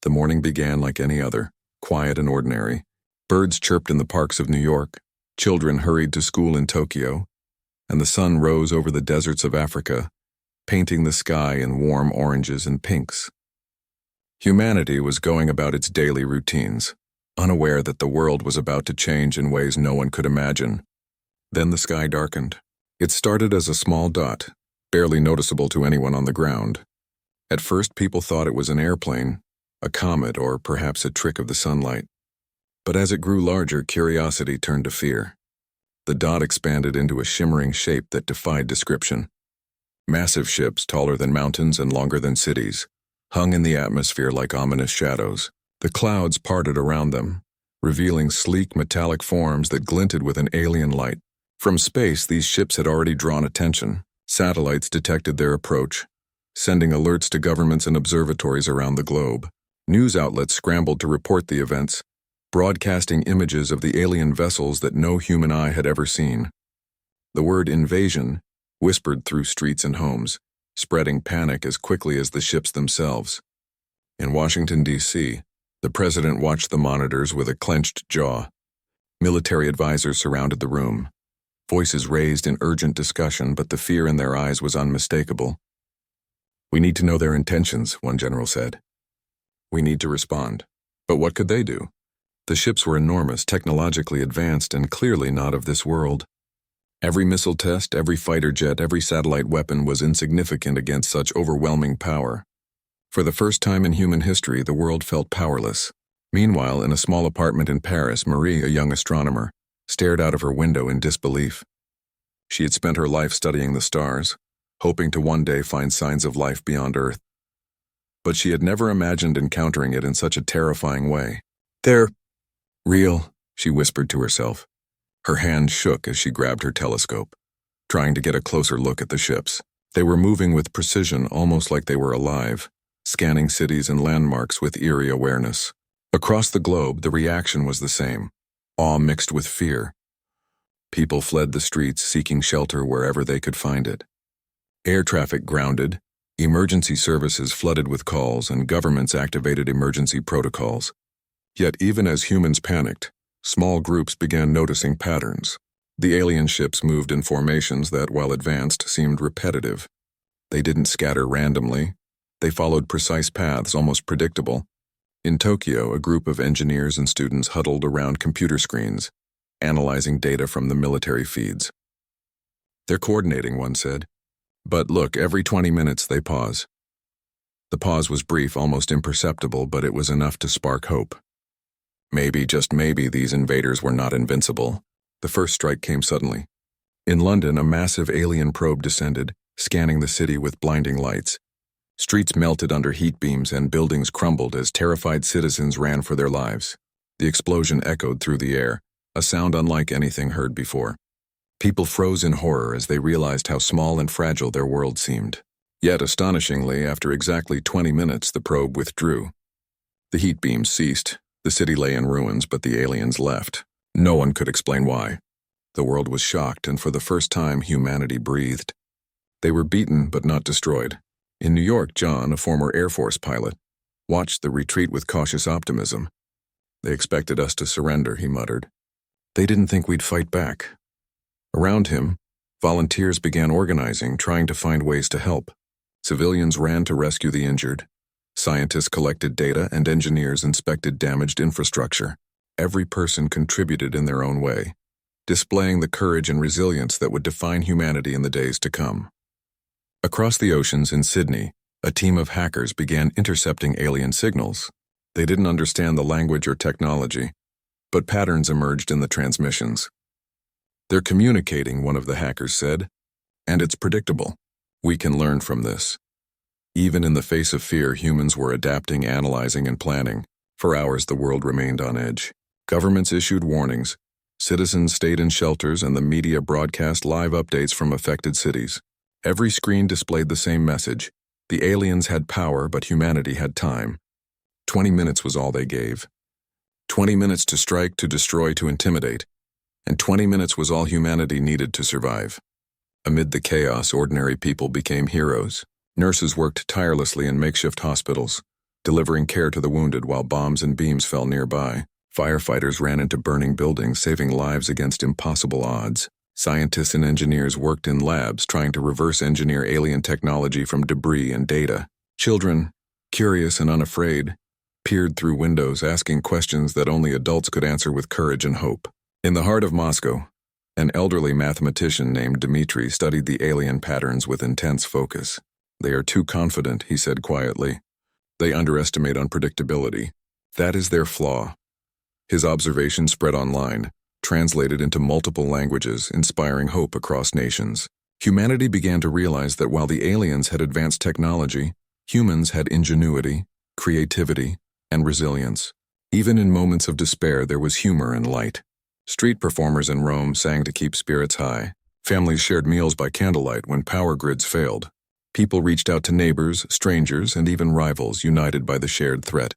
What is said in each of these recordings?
The morning began like any other, quiet and ordinary. Birds chirped in the parks of New York, children hurried to school in Tokyo, and the sun rose over the deserts of Africa, painting the sky in warm oranges and pinks. Humanity was going about its daily routines, unaware that the world was about to change in ways no one could imagine. Then the sky darkened. It started as a small dot, barely noticeable to anyone on the ground. At first, people thought it was an airplane, a comet, or perhaps a trick of the sunlight. But as it grew larger, curiosity turned to fear. The dot expanded into a shimmering shape that defied description. Massive ships, taller than mountains and longer than cities, hung in the atmosphere like ominous shadows. The clouds parted around them, revealing sleek metallic forms that glinted with an alien light. From space, these ships had already drawn attention. Satellites detected their approach, sending alerts to governments and observatories around the globe. News outlets scrambled to report the events, broadcasting images of the alien vessels that no human eye had ever seen. The word invasion whispered through streets and homes, spreading panic as quickly as the ships themselves. In Washington, D.C., the president watched the monitors with a clenched jaw. Military advisors surrounded the room, voices raised in urgent discussion, but the fear in their eyes was unmistakable. "We need to know their intentions," one general said. "We need to respond." But what could they do? The ships were enormous, technologically advanced, and clearly not of this world. Every missile test, every fighter jet, every satellite weapon was insignificant against such overwhelming power. For the first time in human history, the world felt powerless. Meanwhile, in a small apartment in Paris, Marie, a young astronomer, stared out of her window in disbelief. She had spent her life studying the stars, hoping to one day find signs of life beyond Earth. But she had never imagined encountering it in such a terrifying way. "They're real," she whispered to herself. Her hand shook as she grabbed her telescope, trying to get a closer look at the ships. They were moving with precision, almost like they were alive, scanning cities and landmarks with eerie awareness. Across the globe, the reaction was the same, awe mixed with fear. People fled the streets, seeking shelter wherever they could find it. Air traffic grounded, emergency services flooded with calls, and governments activated emergency protocols. Yet even as humans panicked, small groups began noticing patterns. The alien ships moved in formations that, while advanced, seemed repetitive. They didn't scatter randomly. They followed precise paths, almost predictable. In Tokyo, a group of engineers and students huddled around computer screens, analyzing data from the military feeds. "They're coordinating," one said. "But look, every 20 minutes they pause." The pause was brief, almost imperceptible, but it was enough to spark hope. Maybe, just maybe, these invaders were not invincible. The first strike came suddenly. In London, a massive alien probe descended, scanning the city with blinding lights. Streets melted under heat beams and buildings crumbled as terrified citizens ran for their lives. The explosion echoed through the air, a sound unlike anything heard before. People froze in horror as they realized how small and fragile their world seemed. Yet, astonishingly, after exactly 20 minutes, the probe withdrew. The heat beams ceased. The city lay in ruins, but the aliens left. No one could explain why. The world was shocked, and for the first time, humanity breathed. They were beaten, but not destroyed. In New York, John, a former Air Force pilot, watched the retreat with cautious optimism. "They expected us to surrender," he muttered. "They didn't think we'd fight back." Around him, volunteers began organizing, trying to find ways to help. Civilians ran to rescue the injured. Scientists collected data, and engineers inspected damaged infrastructure. Every person contributed in their own way, displaying the courage and resilience that would define humanity in the days to come. Across the oceans in Sydney, a team of hackers began intercepting alien signals. They didn't understand the language or technology, but patterns emerged in the transmissions. "They're communicating," one of the hackers said, "and it's predictable. We can learn from this." Even in the face of fear, humans were adapting, analyzing, and planning. For hours, the world remained on edge. Governments issued warnings, citizens stayed in shelters, and the media broadcast live updates from affected cities. Every screen displayed the same message: the aliens had power, but humanity had time. 20 minutes was all they gave. 20 minutes to strike, to destroy, to intimidate. And 20 minutes was all humanity needed to survive. Amid the chaos, ordinary people became heroes. Nurses worked tirelessly in makeshift hospitals. delivering care to the wounded while bombs and beams fell nearby. Firefighters ran into burning buildings, saving lives against impossible odds. Scientists and engineers worked in labs trying to reverse engineer alien technology from debris and data. Children, curious and unafraid, peered through windows asking questions that only adults could answer with courage and hope. In the heart of Moscow, an elderly mathematician named Dmitri studied the alien patterns with intense focus. "They are too confident," he said quietly. "They underestimate unpredictability. That is their flaw." His observations spread online, translated into multiple languages, inspiring hope across nations. Humanity began to realize that while the aliens had advanced technology, humans had ingenuity, creativity, and resilience. Even in moments of despair, there was humor and light. Street performers in Rome sang to keep spirits high. Families shared meals by candlelight when power grids failed. People reached out to neighbors, strangers, and even rivals, united by the shared threat.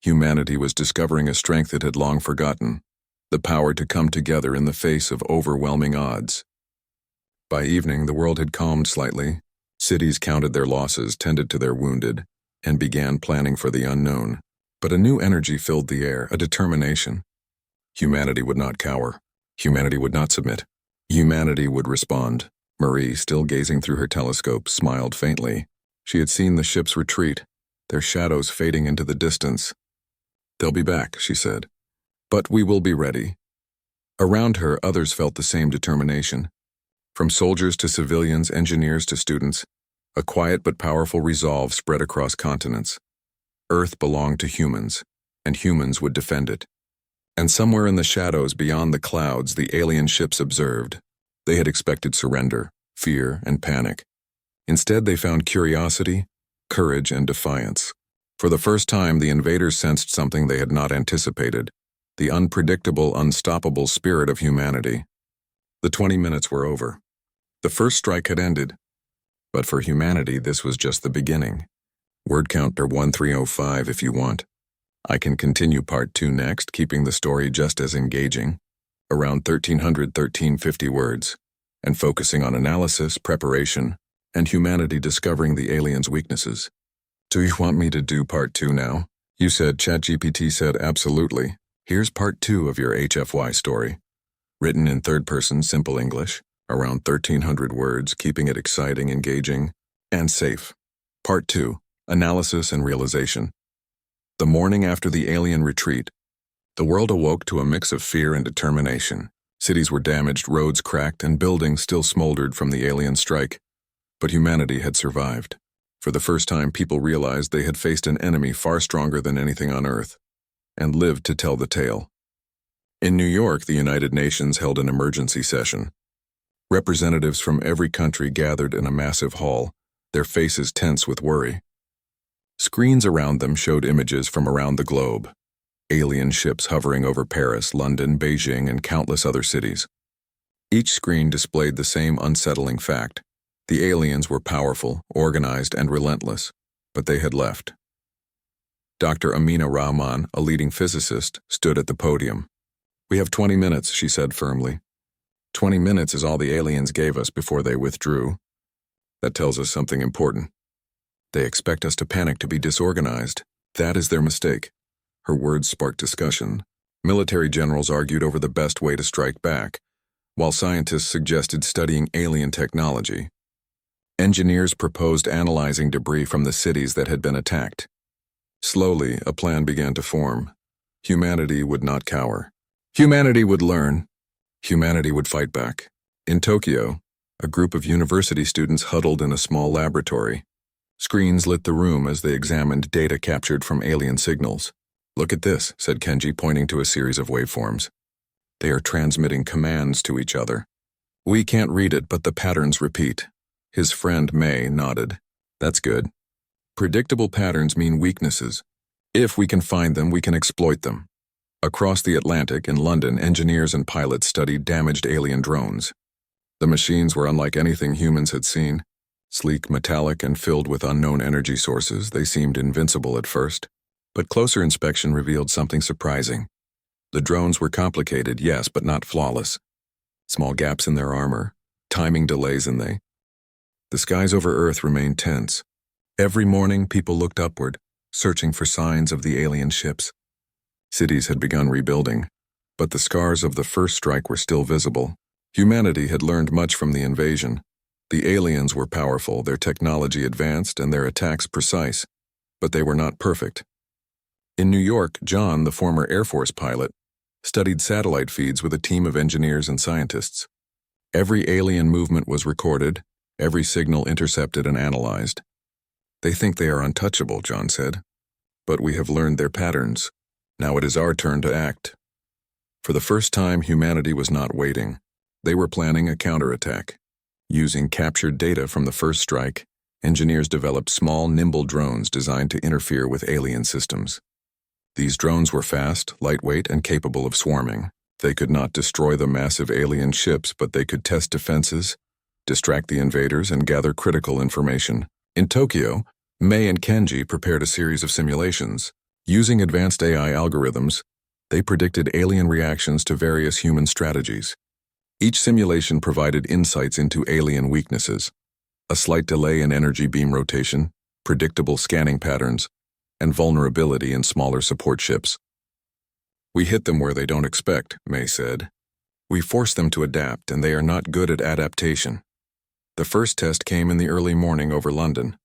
Humanity was discovering a strength it had long forgotten, the power to come together in the face of overwhelming odds. By evening, the world had calmed slightly. Cities counted their losses, tended to their wounded, and began planning for the unknown. But a new energy filled the air, a determination. Humanity would not cower. Humanity would not submit. Humanity would respond. Marie, still gazing through her telescope, smiled faintly. She had seen the ships retreat, their shadows fading into the distance. "They'll be back," she said. "But we will be ready." Around her, others felt the same determination. From soldiers to civilians, engineers to students, a quiet but powerful resolve spread across continents. Earth belonged to humans, and humans would defend it. And somewhere in the shadows beyond the clouds, the alien ships observed. They had expected surrender, fear, and panic. Instead, they found curiosity, courage, and defiance. For the first time, the invaders sensed something they had not anticipated, the unpredictable, unstoppable spirit of humanity. The 20 minutes were over. The first strike had ended. But for humanity, this was just the beginning. Word counter 1305 if you want. I can continue part 2 next, keeping the story just as engaging, around 1350 words, and focusing on analysis, preparation, and humanity discovering the aliens' weaknesses. Do you want me to do part 2 now? You said. ChatGPT said absolutely. Here's part 2 of your HFY story. Written in third-person simple English, around 1300 words, keeping it exciting, engaging, and safe. Part 2, Analysis and Realization. The morning after the alien retreat, the world awoke to a mix of fear and determination. Cities were damaged, roads cracked, and buildings still smoldered from the alien strike. But humanity had survived. For the first time, people realized they had faced an enemy far stronger than anything on Earth, and lived to tell the tale. In New York, the United Nations held an emergency session. Representatives from every country gathered in a massive hall, their faces tense with worry. Screens around them showed images from around the globe. Alien ships hovering over Paris, London, Beijing, and countless other cities. Each screen displayed the same unsettling fact. The aliens were powerful, organized, and relentless, but they had left. Dr. Amina Rahman, a leading physicist, stood at the podium. "We have 20 minutes, she said firmly. 20 minutes is all the aliens gave us before they withdrew. That tells us something important. They expect us to panic, to be disorganized. That is their mistake." Her words sparked discussion. Military generals argued over the best way to strike back, while scientists suggested studying alien technology. Engineers proposed analyzing debris from the cities that had been attacked. Slowly, a plan began to form. Humanity would not cower. Humanity would learn. Humanity would fight back. In Tokyo, a group of university students huddled in a small laboratory. Screens lit the room as they examined data captured from alien signals. "Look at this," said Kenji, pointing to a series of waveforms. "They are transmitting commands to each other. We can't read it, but the patterns repeat." His friend May nodded. "That's good. Predictable patterns mean weaknesses. If we can find them, we can exploit them." Across the Atlantic, in London, engineers and pilots studied damaged alien drones. The machines were unlike anything humans had seen. Sleek, metallic, and filled with unknown energy sources, they seemed invincible at first. But closer inspection revealed something surprising. The drones were complicated, yes, but not flawless. Small gaps in their armor, timing delays in they. The skies over Earth remained tense. Every morning, people looked upward, searching for signs of the alien ships. Cities had begun rebuilding, but the scars of the first strike were still visible. Humanity had learned much from the invasion. The aliens were powerful, their technology advanced, and their attacks precise, but they were not perfect. In New York, John, the former Air Force pilot, studied satellite feeds with a team of engineers and scientists. Every alien movement was recorded, every signal intercepted and analyzed. "They think they are untouchable," John said. "But we have learned their patterns. Now it is our turn to act." For the first time, humanity was not waiting. They were planning a counterattack. Using captured data from the first strike, engineers developed small, nimble drones designed to interfere with alien systems. These drones were fast, lightweight, and capable of swarming. They could not destroy the massive alien ships, but they could test defenses, distract the invaders, and gather critical information. In Tokyo, Mei and Kenji prepared a series of simulations. Using advanced AI algorithms, they predicted alien reactions to various human strategies. Each simulation provided insights into alien weaknesses: a slight delay in energy beam rotation, predictable scanning patterns, and vulnerability in smaller support ships. "We hit them where they don't expect," Mei said. "We force them to adapt, and they are not good at adaptation." The first test came in the early morning over London.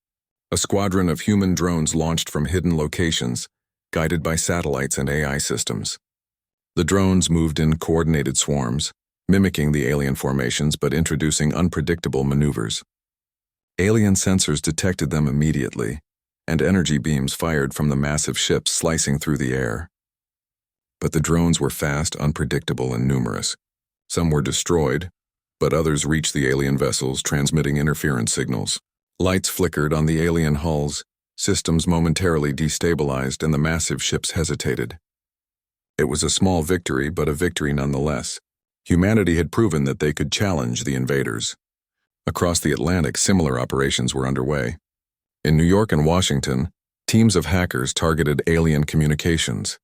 A squadron of human drones launched from hidden locations, guided by satellites and AI systems. The drones moved in coordinated swarms, mimicking the alien formations but introducing unpredictable maneuvers. Alien sensors detected them immediately, and energy beams fired from the massive ships slicing through the air. But the drones were fast, unpredictable, and numerous. Some were destroyed, but others reached the alien vessels, transmitting interference signals. Lights flickered on the alien hulls, systems momentarily destabilized, and the massive ships hesitated. It was a small victory, but a victory nonetheless. Humanity had proven that they could challenge the invaders. Across the Atlantic, similar operations were underway. In New York and Washington, teams of hackers targeted alien communications.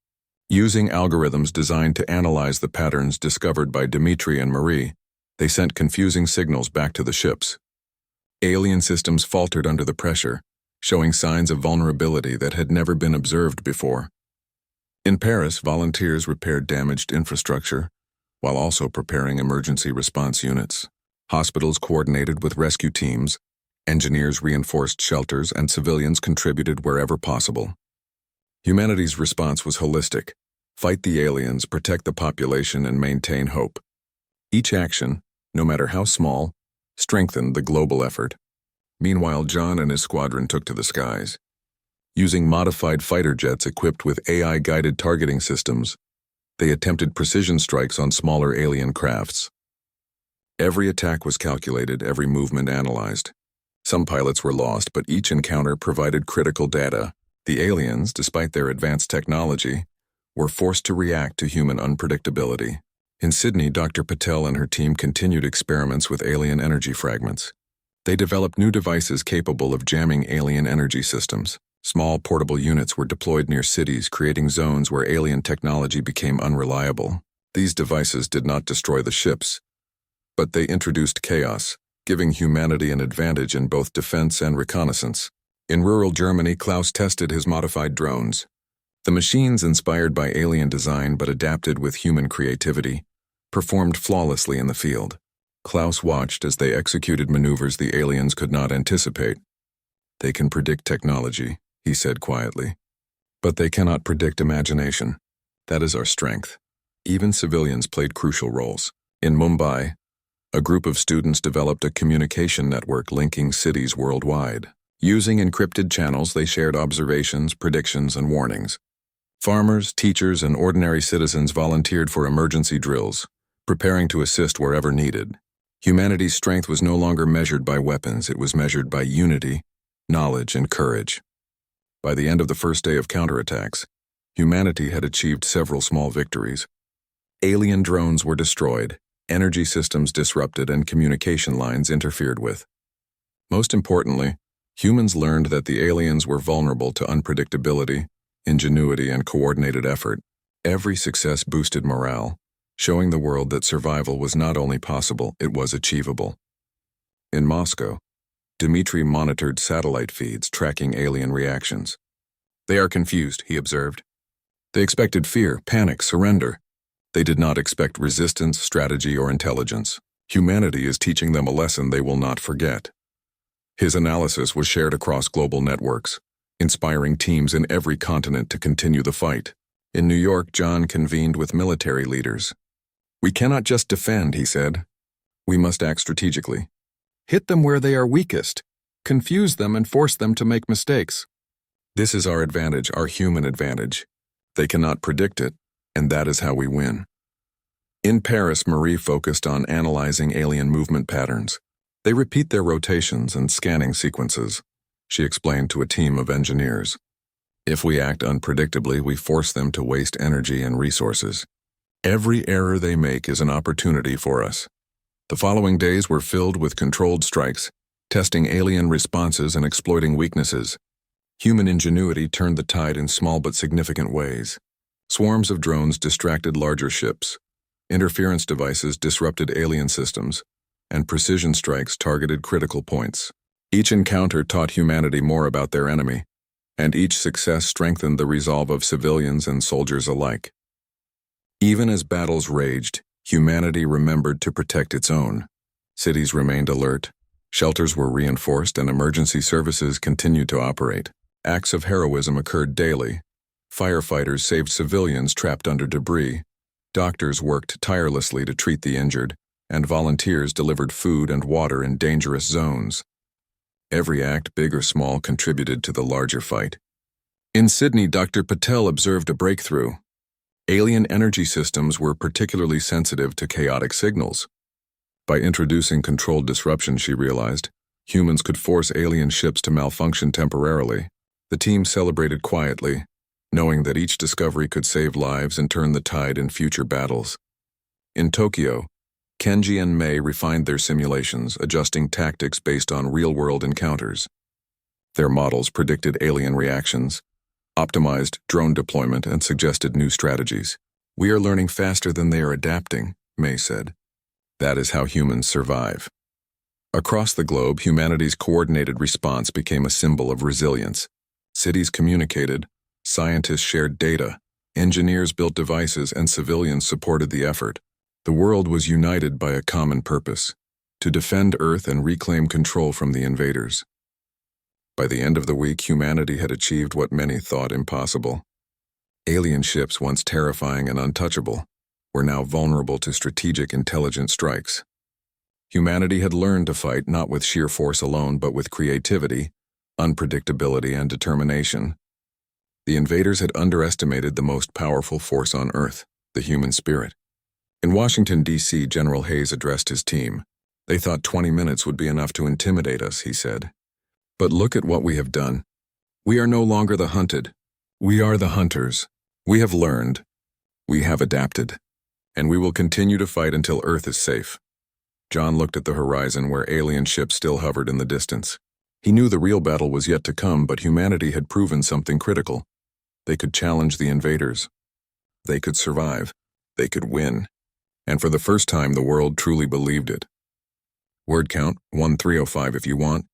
Using algorithms designed to analyze the patterns discovered by Dimitri and Marie, they sent confusing signals back to the ships. Alien systems faltered under the pressure, showing signs of vulnerability that had never been observed before. In Paris, volunteers repaired damaged infrastructure, while also preparing emergency response units. Hospitals coordinated with rescue teams, engineers reinforced shelters, and civilians contributed wherever possible. Humanity's response was holistic: fight the aliens, protect the population, and maintain hope. Each action, no matter how small, strengthened the global effort. Meanwhile, John and his squadron took to the skies. Using modified fighter jets equipped with AI-guided targeting systems, they attempted precision strikes on smaller alien crafts. Every attack was calculated, every movement analyzed. Some pilots were lost, but each encounter provided critical data. The aliens, despite their advanced technology, were forced to react to human unpredictability. In Sydney, Dr. Patel and her team continued experiments with alien energy fragments. They developed new devices capable of jamming alien energy systems. Small portable units were deployed near cities, creating zones where alien technology became unreliable. These devices did not destroy the ships, but they introduced chaos, giving humanity an advantage in both defense and reconnaissance. In rural Germany, Klaus tested his modified drones. The machines, inspired by alien design but adapted with human creativity, performed flawlessly in the field. Klaus watched as they executed maneuvers the aliens could not anticipate. "They can predict technology," he said quietly, "but they cannot predict imagination. That is our strength." Even civilians played crucial roles. In Mumbai, a group of students developed a communication network linking cities worldwide. Using encrypted channels, they shared observations, predictions, and warnings. Farmers, teachers, and ordinary citizens volunteered for emergency drills, preparing to assist wherever needed. Humanity's strength was no longer measured by weapons, it was measured by unity, knowledge, and courage. By the end of the first day of counterattacks, humanity had achieved several small victories. Alien drones were destroyed, energy systems disrupted, and communication lines interfered with. Most importantly, humans learned that the aliens were vulnerable to unpredictability, ingenuity, and coordinated effort. Every success boosted morale, showing the world that survival was not only possible, it was achievable. In Moscow, Dmitri monitored satellite feeds tracking alien reactions. They are confused, he observed. They expected fear, panic, surrender. They did not expect resistance, strategy, or intelligence. Humanity is teaching them a lesson they will not forget. His analysis was shared across global networks, inspiring teams in every continent to continue the fight. In New York, John convened with military leaders. We cannot just defend, he said. We must act strategically. Hit them where they are weakest. Confuse them and force them to make mistakes. This is our advantage, our human advantage. They cannot predict it, and that is how we win. In Paris, Marie focused on analyzing alien movement patterns. They repeat their rotations and scanning sequences, she explained to a team of engineers. If we act unpredictably, we force them to waste energy and resources. Every error they make is an opportunity for us. The following days were filled with controlled strikes, testing alien responses and exploiting weaknesses. Human ingenuity turned the tide in small but significant ways. Swarms of drones distracted larger ships. Interference devices disrupted alien systems, and precision strikes targeted critical points. Each encounter taught humanity more about their enemy, and each success strengthened the resolve of civilians and soldiers alike. Even as battles raged, humanity remembered to protect its own. Cities remained alert, shelters were reinforced, and emergency services continued to operate. Acts of heroism occurred daily. Firefighters saved civilians trapped under debris. Doctors worked tirelessly to treat the injured, and volunteers delivered food and water in dangerous zones. Every act, big or small, contributed to the larger fight. In Sydney, Dr. Patel observed a breakthrough. Alien energy systems were particularly sensitive to chaotic signals. By introducing controlled disruption, she realized, humans could force alien ships to malfunction temporarily. The team celebrated quietly, knowing that each discovery could save lives and turn the tide in future battles. In Tokyo, Kenji and Mei refined their simulations, adjusting tactics based on real-world encounters. Their models predicted alien reactions, optimized drone deployment, and suggested new strategies. We are learning faster than they are adapting, Mei said. That is how humans survive. Across the globe, humanity's coordinated response became a symbol of resilience. Cities communicated, scientists shared data, engineers built devices, and civilians supported the effort. The world was united by a common purpose: to defend Earth and reclaim control from the invaders. By the end of the week, humanity had achieved what many thought impossible. Alien ships, once terrifying and untouchable, were now vulnerable to strategic intelligent strikes. Humanity had learned to fight not with sheer force alone, but with creativity, unpredictability, and determination. The invaders had underestimated the most powerful force on Earth, the human spirit. In Washington, D.C., General Hayes addressed his team. They thought 20 minutes would be enough to intimidate us, he said. But look at what we have done. We are no longer the hunted. We are the hunters. We have learned. We have adapted. And we will continue to fight until Earth is safe. John looked at the horizon where alien ships still hovered in the distance. He knew the real battle was yet to come, but humanity had proven something critical. They could challenge the invaders. They could survive. They could win. And for the first time, the world truly believed it. Word count, 1305 if you want.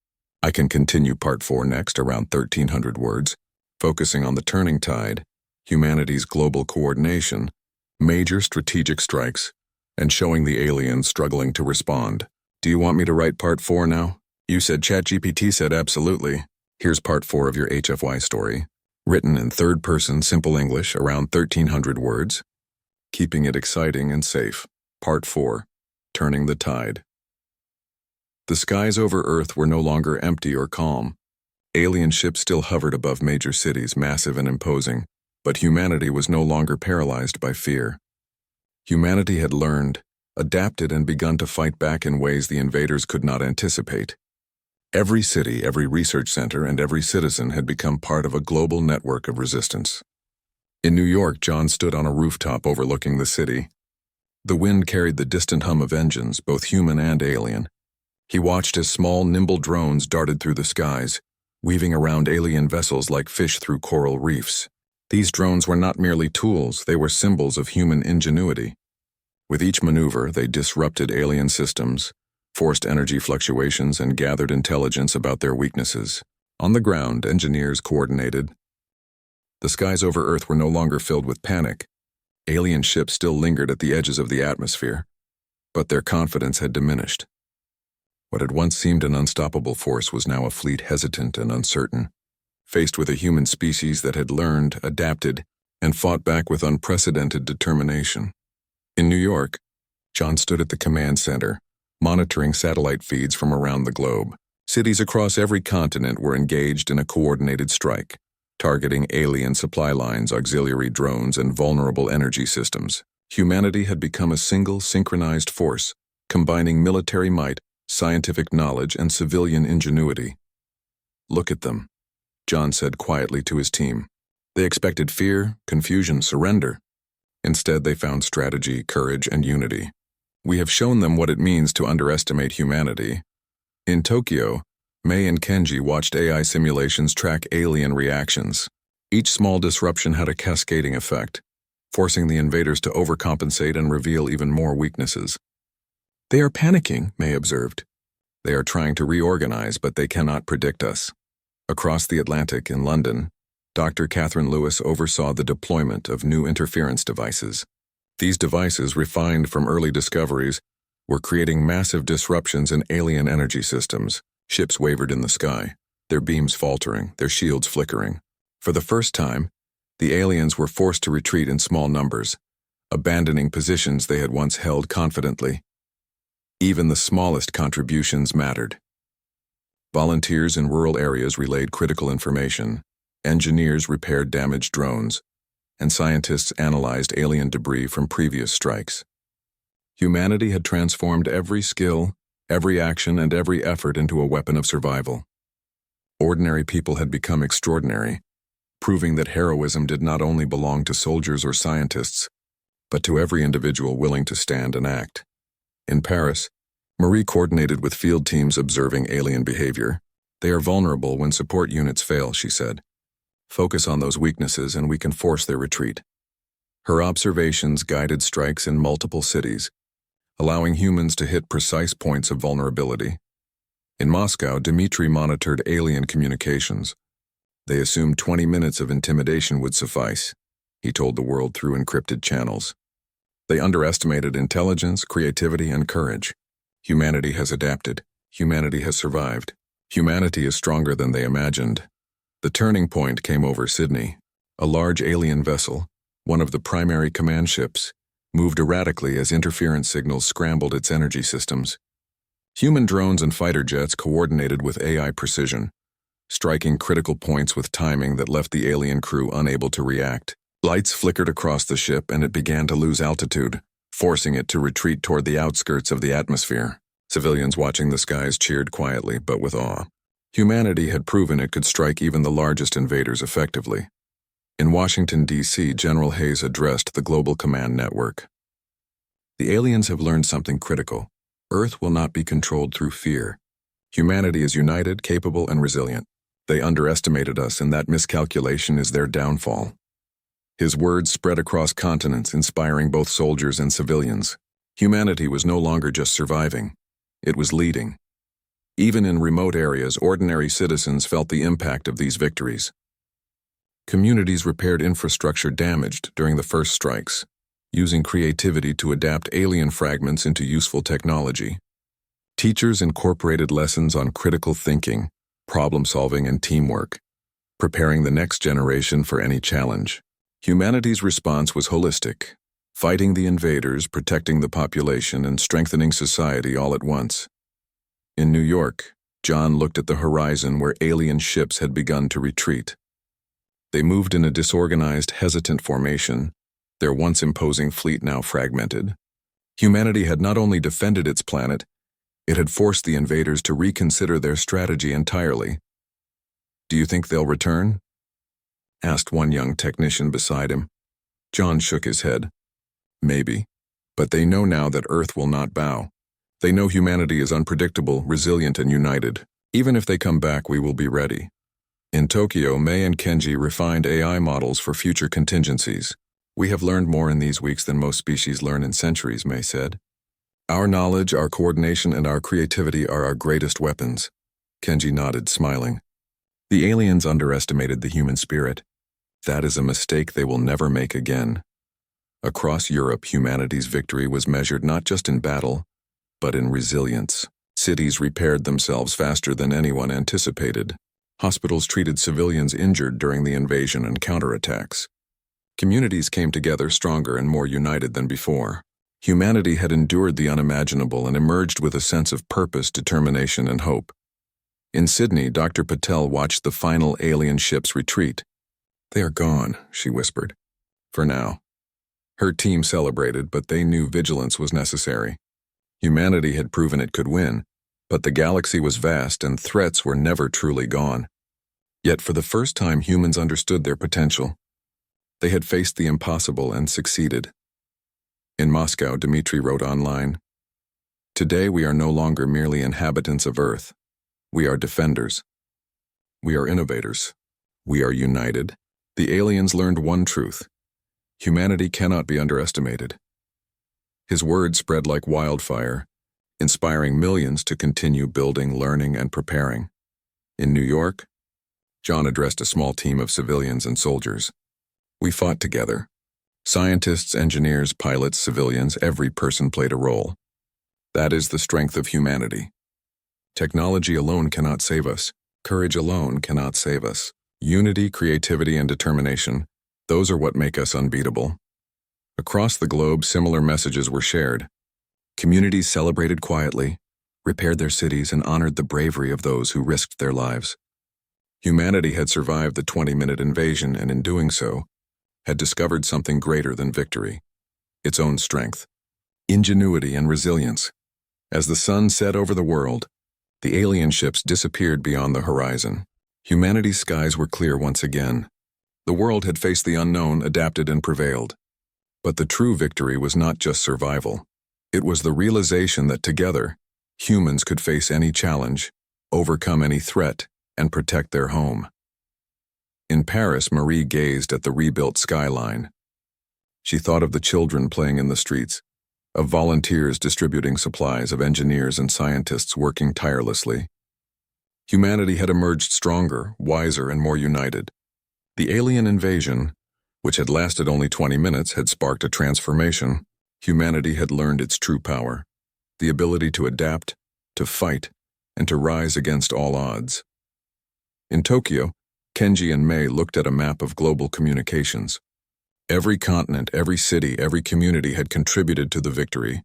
I can continue part 4 next, around 1,300 words, focusing on the turning tide, humanity's global coordination, major strategic strikes, and showing the aliens struggling to respond. Do you want me to write part 4 now? You said ChatGPT said absolutely. Here's part 4 of your HFY story, written in third-person simple English, around 1,300 words. Keeping it exciting and safe. Part 4, Turning the Tide. The skies over Earth were no longer empty or calm. Alien ships still hovered above major cities, massive and imposing, but humanity was no longer paralyzed by fear. Humanity had learned, adapted, and begun to fight back in ways the invaders could not anticipate. Every city, every research center, and every citizen had become part of a global network of resistance. In New York, John stood on a rooftop overlooking the city. The wind carried the distant hum of engines, both human and alien. He watched as small, nimble drones darted through the skies, weaving around alien vessels like fish through coral reefs. These drones were not merely tools, they were symbols of human ingenuity. With each maneuver, they disrupted alien systems, forced energy fluctuations, and gathered intelligence about their weaknesses. On the ground, engineers coordinated, The skies over Earth were no longer filled with panic. Alien ships still lingered at the edges of the atmosphere, but their confidence had diminished. What had once seemed an unstoppable force was now a fleet hesitant and uncertain, faced with a human species that had learned, adapted, and fought back with unprecedented determination. In New York, John stood at the command center, monitoring satellite feeds from around the globe. Cities across every continent were engaged in a coordinated strike, targeting alien supply lines, auxiliary drones, and vulnerable energy systems. Humanity had become a single, synchronized force, combining military might, scientific knowledge, and civilian ingenuity. "Look at them," John said quietly to his team. They expected fear, confusion, surrender. Instead, they found strategy, courage, and unity. "We have shown them what it means to underestimate humanity." In Tokyo, Mei and Kenji watched AI simulations track alien reactions. Each small disruption had a cascading effect, forcing the invaders to overcompensate and reveal even more weaknesses. "They are panicking," Mei observed. "They are trying to reorganize, but they cannot predict us." Across the Atlantic in London, Dr. Catherine Lewis oversaw the deployment of new interference devices. These devices, refined from early discoveries, were creating massive disruptions in alien energy systems. Ships wavered in the sky, their beams faltering, their shields flickering. For the first time, the aliens were forced to retreat in small numbers, abandoning positions they had once held confidently. Even the smallest contributions mattered. Volunteers in rural areas relayed critical information, engineers repaired damaged drones, and scientists analyzed alien debris from previous strikes. Humanity had transformed every skill, every action, and every effort into a weapon of survival. Ordinary people had become extraordinary, proving that heroism did not only belong to soldiers or scientists, but to every individual willing to stand and act. In Paris, Marie coordinated with field teams observing alien behavior. "They are vulnerable when support units fail," she said. "Focus on those weaknesses and we can force their retreat." Her observations guided strikes in multiple cities, allowing humans to hit precise points of vulnerability. In Moscow, Dmitry monitored alien communications. They assumed 20 minutes of intimidation would suffice, he told the world through encrypted channels. They underestimated intelligence, creativity, and courage. Humanity has adapted. Humanity has survived. Humanity is stronger than they imagined. The turning point came over Sydney. A large alien vessel, one of the primary command ships, moved erratically as interference signals scrambled its energy systems. Human drones and fighter jets coordinated with AI precision, striking critical points with timing that left the alien crew unable to react. Lights flickered across the ship and it began to lose altitude, forcing it to retreat toward the outskirts of the atmosphere. Civilians watching the skies cheered quietly, but with awe. Humanity had proven it could strike even the largest invaders effectively. In Washington, D.C., General Hayes addressed the Global Command Network. "The aliens have learned something critical. Earth will not be controlled through fear. Humanity is united, capable, and resilient. They underestimated us, and that miscalculation is their downfall." His words spread across continents, inspiring both soldiers and civilians. Humanity was no longer just surviving. It was leading. Even in remote areas, ordinary citizens felt the impact of these victories. Communities repaired infrastructure damaged during the first strikes, using creativity to adapt alien fragments into useful technology. Teachers incorporated lessons on critical thinking, problem-solving, and teamwork, preparing the next generation for any challenge. Humanity's response was holistic, fighting the invaders, protecting the population, and strengthening society all at once. In New York, John looked at the horizon where alien ships had begun to retreat. They moved in a disorganized, hesitant formation, their once imposing fleet now fragmented. Humanity had not only defended its planet, it had forced the invaders to reconsider their strategy entirely. "Do you think they'll return?" asked one young technician beside him. John shook his head. "Maybe, but they know now that Earth will not bow. They know humanity is unpredictable, resilient, and united. Even if they come back, we will be ready." In Tokyo, Mei and Kenji refined AI models for future contingencies. "We have learned more in these weeks than most species learn in centuries," Mei said. "Our knowledge, our coordination, and our creativity are our greatest weapons." Kenji nodded, smiling. The aliens underestimated the human spirit. That is a mistake they will never make again. Across Europe, humanity's victory was measured not just in battle, but in resilience. Cities repaired themselves faster than anyone anticipated. Hospitals treated civilians injured during the invasion and counterattacks. Communities came together stronger and more united than before. Humanity had endured the unimaginable and emerged with a sense of purpose, determination, and hope. In Sydney, Dr. Patel watched the final alien ships retreat. "They are gone," she whispered. "For now." Her team celebrated, but they knew vigilance was necessary. Humanity had proven it could win, but the galaxy was vast and threats were never truly gone. Yet for the first time, humans understood their potential. They had faced the impossible and succeeded. In Moscow, Dmitri wrote online, "Today we are no longer merely inhabitants of Earth. We are defenders. We are innovators. We are united." The aliens learned one truth: humanity cannot be underestimated. His words spread like wildfire, inspiring millions to continue building, learning, and preparing. In New York, John addressed a small team of civilians and soldiers. "We fought together. Scientists, engineers, pilots, civilians, every person played a role. That is the strength of humanity. Technology alone cannot save us. Courage alone cannot save us. Unity, creativity, and determination, those are what make us unbeatable." Across the globe, similar messages were shared. Communities celebrated quietly, repaired their cities, and honored the bravery of those who risked their lives. Humanity had survived the 20-minute invasion, and in doing so, had discovered something greater than victory: its own strength, ingenuity, and resilience. As the sun set over the world, the alien ships disappeared beyond the horizon. Humanity's skies were clear once again. The world had faced the unknown, adapted, and prevailed. But the true victory was not just survival. It was the realization that together, humans could face any challenge, overcome any threat, and protect their home. In Paris, Marie gazed at the rebuilt skyline. She thought of the children playing in the streets, of volunteers distributing supplies, of engineers and scientists working tirelessly. Humanity had emerged stronger, wiser, and more united. The alien invasion, which had lasted only 20 minutes, had sparked a transformation. Humanity had learned its true power: the ability to adapt, to fight, and to rise against all odds. In Tokyo, Kenji and Mei looked at a map of global communications. Every continent, every city, every community had contributed to the victory.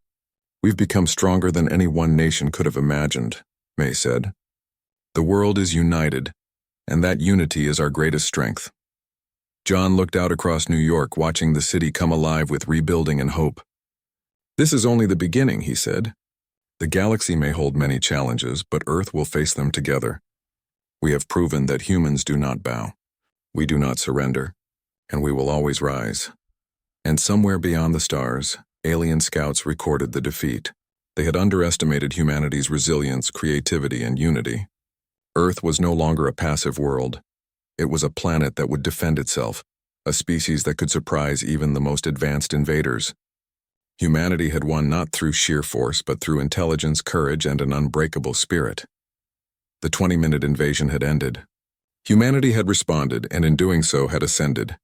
"We've become stronger than any one nation could have imagined," Mei said. "The world is united, and that unity is our greatest strength." John looked out across New York, watching the city come alive with rebuilding and hope. "This is only the beginning," he said. "The galaxy may hold many challenges, but Earth will face them together. We have proven that humans do not bow. We do not surrender, and we will always rise." And somewhere beyond the stars, alien scouts recorded the defeat. They had underestimated humanity's resilience, creativity, and unity. Earth was no longer a passive world. It was a planet that would defend itself, a species that could surprise even the most advanced invaders. Humanity had won not through sheer force, but through intelligence, courage, and an unbreakable spirit. The 20-minute invasion had ended. Humanity had responded, and in doing so had ascended.